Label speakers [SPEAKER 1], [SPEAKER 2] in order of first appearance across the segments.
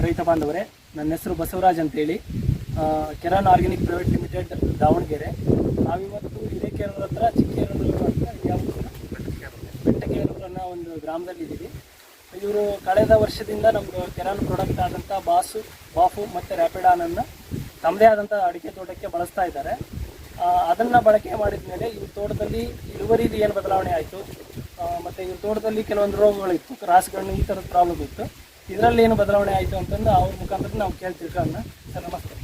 [SPEAKER 1] ರೈತ ಬಾಂಧವರೇ, ನನ್ನ ಹೆಸರು ಬಸವರಾಜ್ ಅಂತೇಳಿ, Keran organic private limited Davanagere. ನಾವಿವತ್ತು ಹಿರೇಕೆರೂರು ಹತ್ರ ಚಿಕ್ಕೇರೂರು ಅಂತ ಬೆಟ್ಟಕೇರೂರು ಅನ್ನೋ ಒಂದು ಗ್ರಾಮದಲ್ಲಿದ್ದೀವಿ. ಇವರು ಕಳೆದ ವರ್ಷದಿಂದ ನಮ್ಮದು ಕೆರಾನ್ ಪ್ರಾಡಕ್ಟ್ ಆದಂಥ ಬಾಫು ಮತ್ತು ರ್ಯಾಪಿಡಾನನ್ನು ತಮ್ಮದೇ ಆದಂಥ ಅಡಿಕೆ ತೋಟಕ್ಕೆ ಬಳಸ್ತಾ ಇದ್ದಾರೆ. ಅದನ್ನು ಬಳಕೆ ಮಾಡಿದ ಮೇಲೆ ಇವ್ರ ತೋಟದಲ್ಲಿ ಇಳುವರಿಲಿ ಏನು ಬದಲಾವಣೆ ಆಯಿತು, ಮತ್ತು ಇವ್ರ ತೋಟದಲ್ಲಿ ಕೆಲವೊಂದು ರೋಗಗಳಿತ್ತು, ಕ್ರಾಸ್ಗಳು, ಈ ಥರದ ಪ್ರಾಬ್ಲಮ್ ಇತ್ತು. ಇದರಲ್ಲಿ ಏನು ಬದಲಾವಣೆ ಆಯಿತು ಅಂತಂದು ಅವ್ರ ಮುಖಾಂತರ ನಾವು ಕೇಳ್ತೀವಿ. ಸರ್ ನಮಸ್ತೆ.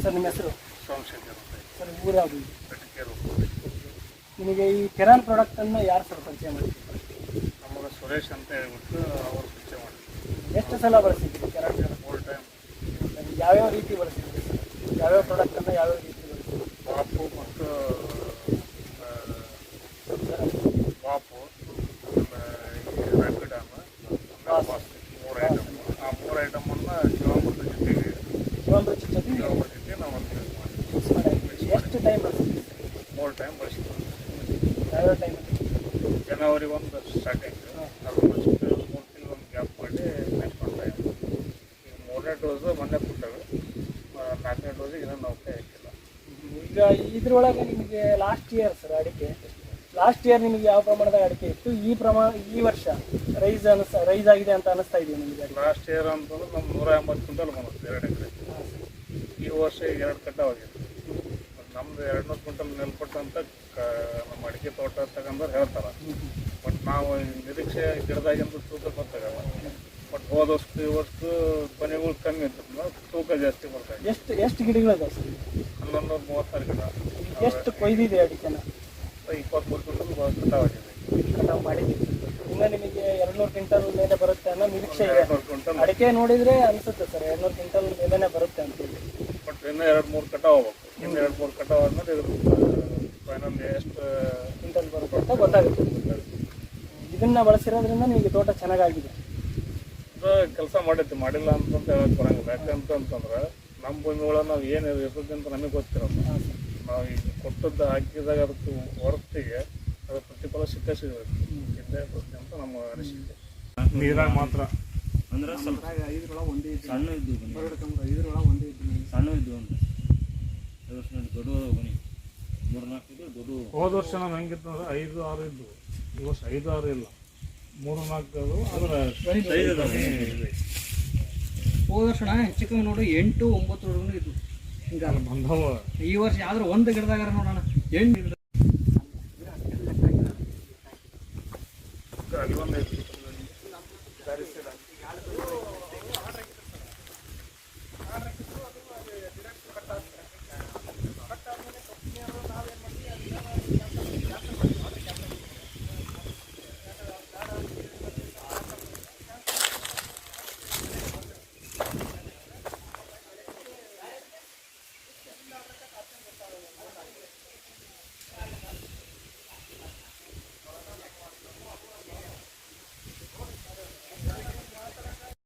[SPEAKER 1] ಸರ್ ನಿಮ್ಮ ಹೆಸರು?
[SPEAKER 2] ಸೋಮಶೇಖರ್
[SPEAKER 1] ಸರ್ ಊರು ಯಾವುದು? ನಿಮಗೆ ಈ ಕೆರಾನ್ ಪ್ರಾಡಕ್ಟನ್ನು ಯಾರು ಸರ್ ಪರಿಚಯ ಮಾಡಿದ್ರು?
[SPEAKER 2] ನಮಗೆ ಸುರೇಶ್ ಅಂತ ಹೇಳ್ಬಿಟ್ಟು ಅವರು ಪರಿಚಯ ಮಾಡಿದ್ರು.
[SPEAKER 1] ಎಷ್ಟು ಸಲ ಬಳಸಿದ್ರಿ ಕೆರಾನ್ ಪ್ರಾಡಕ್ಟ್?
[SPEAKER 2] 4 ಟೈಮ್.
[SPEAKER 1] ಯಾವ್ಯಾವ ರೀತಿ ಬಳಸಿದ್ರಿ ಸರ್? ಯಾವ್ಯಾವ ಪ್ರಾಡಕ್ಟನ್ನು ಯಾವ್ಯಾವ ರೀತಿ ಬಳಸಿದ್ರಿ?
[SPEAKER 2] ಬಾಪು ಮತ್ತು ಬಾಪು ರ್ಯಾಪಿಡಾನ್ 3 ಐಟಮ್. ಆ 3 ಐಟಮನ್ನು ಜೀವಾಮೃತ ಜೊತೆಗೆ ನಾವು ಯೂಸ್ ಮಾಡಿದ್ವಿ.
[SPEAKER 1] ಎಷ್ಟು ಟೈಮ್ ಬಳಸಿದ್ರಿ?
[SPEAKER 2] 3 ಟೈಮ್ ಬಳಸಿದ್ವಿ.
[SPEAKER 1] ಯಾವ್ಯಾವ ಟೈಮ್?
[SPEAKER 2] ಜನವರಿ 1 ಸ್ಟಾರ್ಟಿಂಗ್, ಆಲ್ಮೋಸ್ಟ್ 3 ತಿಂಗಳು ಒಂದು ಗ್ಯಾಪ್ ಮಾಡಿ ನೆಕ್ಸ್ಟ್ 1 ಟೈಮ್. ಈಗ 3ನೇ ಡೋಸು ಮೊನ್ನೆ ಕೊಟ್ಟವೆ, 4ನೇ ಡೋಸಿಗೆ ಇನ್ನೂ ನಾವು ಕೈ ಹಾಕಿಲ್ಲ.
[SPEAKER 1] ಈಗ ಇದ್ರೊಳಗೆ ನಿಮಗೆ ಲಾಸ್ಟ್ ಇಯರ್ ಸರ್ ಅಡಿಕೆ, ಲಾಸ್ಟ್ ಇಯರ್ ನಿಮಗೆ ಯಾವ ಪ್ರಮಾಣದಾಗ ಅಡಿಕೆ ಇತ್ತು? ಈ ವರ್ಷ ರೈಸ್ ಆಗಿದೆ ಅಂತ ಅನಿಸ್ತಾ ಇದೆಯಾ ನಿಮಗೆ?
[SPEAKER 2] ಲಾಸ್ಟ್ ಇಯರ್ ಅಂತಂದ್ರೆ ನಮ್ಮ 180 ಕ್ವಿಂಟಲ್ ಬಂದಿತ್ತು 2 ಎಕರೆ. ಈ ವರ್ಷ ಈಗ 2 ಕಟಾವಾಗಿದೆ. ನಮ್ದು 200 ಕ್ವಿಂಟಲ್ ನೆಲ್ಪಟ್ಟು ಅಂತ ನಮ್ಮ ಅಡಿಕೆ ತೋಟ ತಗೊಂಡ್ರೆ ಹೇಳ್ತಾರೆ. ಬಟ್ ನಾವು ನಿರೀಕ್ಷೆ ಗಿಡದಾಗಿಂದ ತೂಕ ಗೊತ್ತಾಗಲ್ಲ. ಬಟ್ ಹೋದ ವರ್ಷಕ್ಕೂ ಈ ವರ್ಷಕ್ಕೂ ಕೊನೆಗಳು ಕಮ್ಮಿ ಇತ್ತು, ತೂಕ ಜಾಸ್ತಿ ಬರ್ತಾಯಿದೆ.
[SPEAKER 1] ಎಷ್ಟು ಗಿಡಗಳಿದಾವೆ ಸರ್?
[SPEAKER 2] 1136 ಗಿಡ.
[SPEAKER 1] ಎಷ್ಟು ಕೊಯ್ದಿದೆ ಅಡಿಕೆನ?
[SPEAKER 2] 23 ಕ್ವಿಂಟಲ್ ಕಟಾವಾಗಿದೆ.
[SPEAKER 1] ಕಟಾವು ಮಾಡಿದ್ದೀವಿ. ಇನ್ನು ನಿಮಗೆ 200 ಕ್ವಿಂಟಲ್ ಮೇಲೆ ಬರುತ್ತೆ ಅನ್ನೋ ನಿರೀಕ್ಷೆ ಇದೆ.
[SPEAKER 2] 200 ಕ್ವಿಂಟಲ್
[SPEAKER 1] ಅಡಿಕೆ ನೋಡಿದರೆ ಅನಿಸುತ್ತೆ ಸರ್ 200 ಕ್ವಿಂಟಲ್ ಮೇಲೇ ಬರುತ್ತೆ ಅಂತೇಳಿ.
[SPEAKER 2] ಬಟ್ ಇನ್ನೂ 2-3 ಕಟಾವು ಹೋಗ್ಬೇಕು. ಇನ್ನು 2-3 ಕಟಾವು ಆದ್ಮೇಲೆ ಇದ್ರ ಫೈನಲ್ ಎಷ್ಟು
[SPEAKER 1] ಕ್ವಿಂಟಲ್ ಬರುತ್ತೆ ಅಂತ ಗೊತ್ತಾಗುತ್ತೆ. ಇದನ್ನ ಬಳಸಿರೋದ್ರಿಂದ ನಿಮಗೆ ತೋಟ ಚೆನ್ನಾಗಾಗಿದೆ.
[SPEAKER 2] ಕೆಲಸ ಮಾಡೈತಿ, ಮಾಡಿಲ್ಲ ಅಂತಂತ ಹೇಳಕ್ ಬರಂಗಿಲ್ಲ. ಯಾಕಂತಂದ್ರೆ ನಮ್ಮ ಭೂಮಿ ಒಳಗೆ ನಾವು ಏನು ಇರ್ತದೆ ಅಂತ ನಮಗೆ ಗೊತ್ತಿರಲ್ಲ. ನಾವು ಈಗ ಕೊಟ್ಟದ್ದು ಹಾಕಿದಾಗ ಅದಕ್ಕೆ ಹೊರತಿಗೆ ಅದ್ರ ಪ್ರತಿಫಲ ಸಿಗಬೇಕು, ಇದ್ದೇ ಇರ್ತದೆ ಅಂತ ನಮ್ಮ ಅನಿಸಿಕೆ. ನೀರಾಗ ಮಾತ್ರ
[SPEAKER 3] ಅಂದ್ರೆ ಸ್ವಲ್ಪ ಸಣ್ಣ ಇದ್ದು ಸಣ್ಣ ಇದ್ದು ಅಂತ ದೊಡ್ಡ ಬನ್ನಿ 3-4 ಇದ್ದು ದೊಡ್ಡ.
[SPEAKER 2] ಹೋದ ವರ್ಷ ನಾವು ಹೆಂಗಿತ್ತು ಅಂದ್ರೆ 5-6 ಇದ್ದು. ಈ ವರ್ಷ 5-6 ಇಲ್ಲ, 3-4 ಅದರ
[SPEAKER 1] ಹೋದ ವರ್ಷ ಹೆಚ್ಚು ಕಮ್ಮಿ ನೋಡಿ 8-9 ಇದ್ದು ಹಿಂಗೆ
[SPEAKER 2] ಬಂದವ.
[SPEAKER 1] ಈ ವರ್ಷ ಯಾವ್ದಾರು ಒಂದು ಗಿಡದಾಗ ನೋಡೋಣ 8